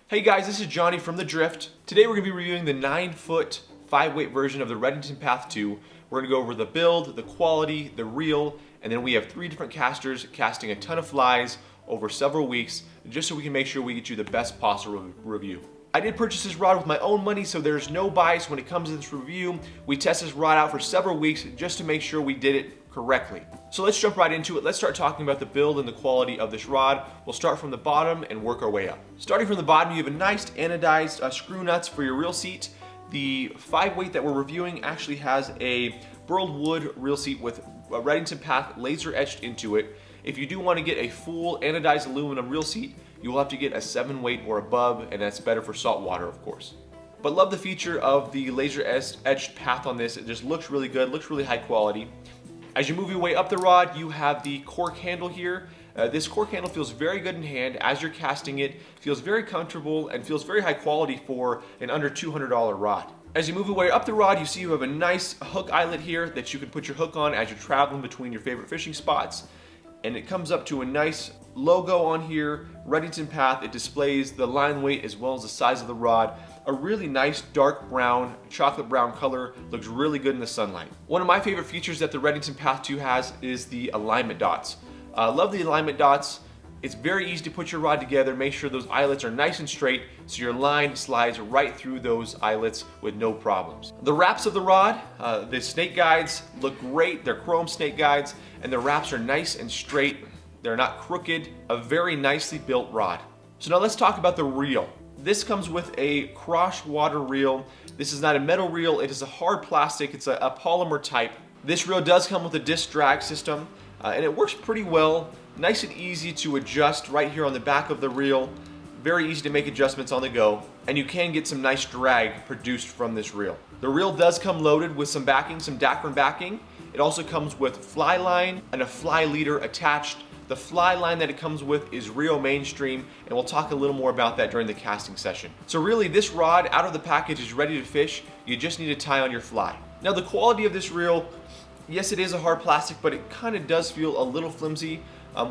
Hey guys, this is Johnny from The Drift. Today we're going to be reviewing the 9-foot 5-weight version of the Redington Path 2. We're going to go over the build, the quality, the reel, and then we have 3 different casters casting a ton of flies over several weeks just so we can make sure we get you the best possible review. I did purchase this rod with my own money, so there's no bias when it comes to this review. We tested this rod out for several weeks just to make sure we did it correctly. So let's jump right into it. Let's start talking about the build and the quality of this rod. We'll start from the bottom and work our way up. Starting from the bottom, you have a nice anodized screw nuts for your reel seat. The 5-weight that we're reviewing actually has a burled wood reel seat with a Redington Path laser etched into it. If you do want to get a full anodized aluminum reel seat, you will have to get a 7-weight or above, and that's better for salt water, of course. But love the feature of the laser etched path on this. It just looks really good, looks really high quality. As you move your way up the rod, you have the cork handle here. This cork handle feels very good in hand as you're casting it, feels very comfortable, and feels very high quality for an under $200 rod. As you move your way up the rod, you see you have a nice hook eyelet here that you can put your hook on as you're traveling between your favorite fishing spots. And it comes up to a nice logo on here, Redington Path. It displays the line weight as well as the size of the rod. A really nice dark brown, chocolate brown color, looks really good in the sunlight. One of my favorite features that the Redington Path 2 has is the alignment dots. Love the alignment dots. It's very easy to put your rod together, make sure those eyelets are nice and straight so your line slides right through those eyelets with no problems. The wraps of the rod, the snake guides look great. They're chrome snake guides and the wraps are nice and straight. They're not crooked. A very nicely built rod. So now let's talk about the reel. This comes with a cross water reel. This is not a metal reel, it is a hard plastic. It's a polymer type. This reel does come with a disc drag system and it works pretty well. Nice and easy to adjust right here on the back of the reel. Very easy to make adjustments on the go, and you can get some nice drag produced from this reel. The reel does come loaded with some backing, some Dacron backing. It also comes with fly line and a fly leader attached. The fly line that it comes with is Rio Mainstream, and we'll talk a little more about that during the casting session. So really, this rod out of the package is ready to fish. You just need to tie on your fly. Now the quality of this reel, yes, it is a hard plastic, but it kind of does feel a little flimsy.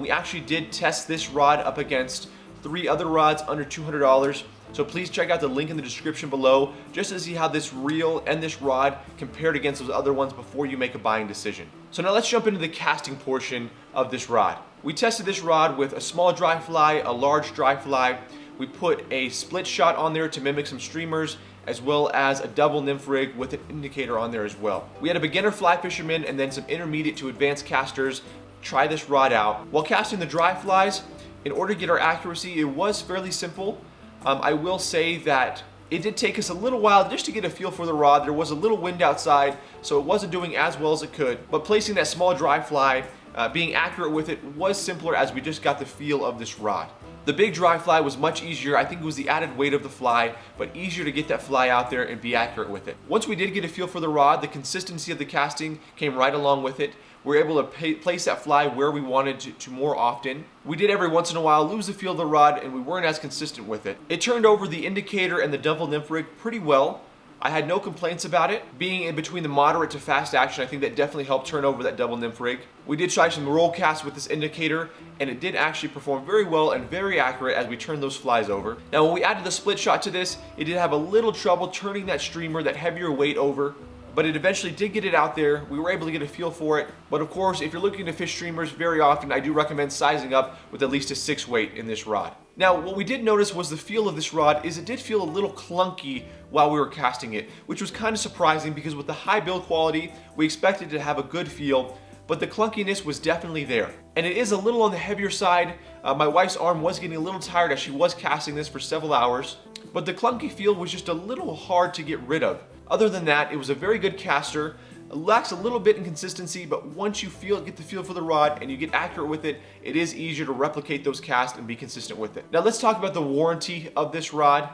We actually did test this rod up against 3 other rods under $200. So please check out the link in the description below just to see how this reel and this rod compared against those other ones before you make a buying decision. So now let's jump into the casting portion of this rod. We tested this rod with a small dry fly, a large dry fly. We put a split shot on there to mimic some streamers, as well as a double nymph rig with an indicator on there as well. We had a beginner fly fisherman and then some intermediate to advanced casters try this rod out. While casting the dry flies, in order to get our accuracy, it was fairly simple. I will say that it did take us a little while just to get a feel for the rod. There was a little wind outside, so it wasn't doing as well as it could. But placing that small dry fly, being accurate with it was simpler as we just got the feel of this rod. The big dry fly was much easier. I think it was the added weight of the fly, but easier to get that fly out there and be accurate with it. Once we did get a feel for the rod, the consistency of the casting came right along with it. We were able to place that fly where we wanted to more often. We did every once in a while lose the feel of the rod and we weren't as consistent with it. It turned over the indicator and the double nymph rig pretty well. I had no complaints about it. Being in between the moderate to fast action, I think that definitely helped turn over that double nymph rig. We did try some roll casts with this indicator, and it did actually perform very well and very accurate as we turned those flies over. Now, when we added the split shot to this, it did have a little trouble turning that streamer, that heavier weight over, but it eventually did get it out there. We were able to get a feel for it. But of course, if you're looking to fish streamers very often, I do recommend sizing up with at least a 6-weight in this rod. Now, what we did notice was the feel of this rod is it did feel a little clunky while we were casting it, which was kind of surprising because with the high build quality, we expected to have a good feel, but the clunkiness was definitely there. And it is a little on the heavier side. My wife's arm was getting a little tired as she was casting this for several hours, but the clunky feel was just a little hard to get rid of. Other than that, it was a very good caster. It lacks a little bit in consistency, but once you get the feel for the rod and you get accurate with it, it is easier to replicate those casts and be consistent with it. Now let's talk about the warranty of this rod.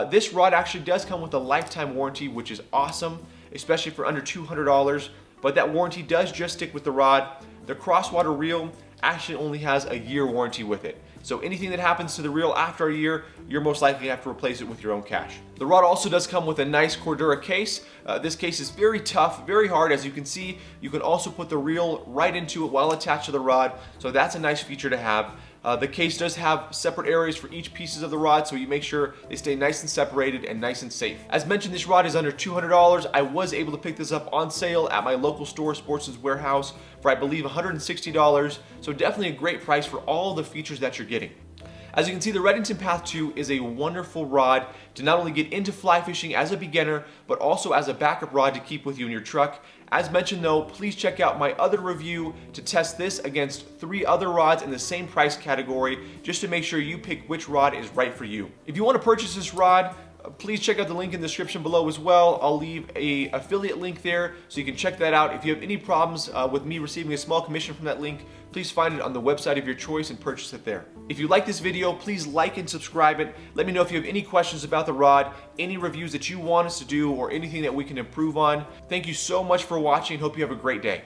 This rod actually does come with a lifetime warranty, which is awesome, especially for under $200, but that warranty does just stick with the rod. The crosswater reel actually only has a year warranty with it. So anything that happens to the reel after a year, you're most likely to have to replace it with your own cash. The rod also does come with a nice Cordura case. This case is very tough, very hard. As you can see, you can also put the reel right into it while attached to the rod. So that's a nice feature to have. The case does have separate areas for each pieces of the rod, so you make sure they stay nice and separated and nice and safe. As mentioned, this rod is under $200. I was able to pick this up on sale at my local store, Sportsman's Warehouse, for I believe $160, so definitely a great price for all the features that you're getting. As you can see, the Redington Path 2 is a wonderful rod to not only get into fly fishing as a beginner, but also as a backup rod to keep with you in your truck. As mentioned though, please check out my other review to test this against 3 other rods in the same price category, just to make sure you pick which rod is right for you. If you want to purchase this rod, please check out the link in the description below as well. I'll leave an affiliate link there so you can check that out. If you have any problems with me receiving a small commission from that link, please find it on the website of your choice and purchase it there. If you like this video, please like and subscribe it. Let me know if you have any questions about the rod, any reviews that you want us to do, or anything that we can improve on. Thank you so much for watching. Hope you have a great day.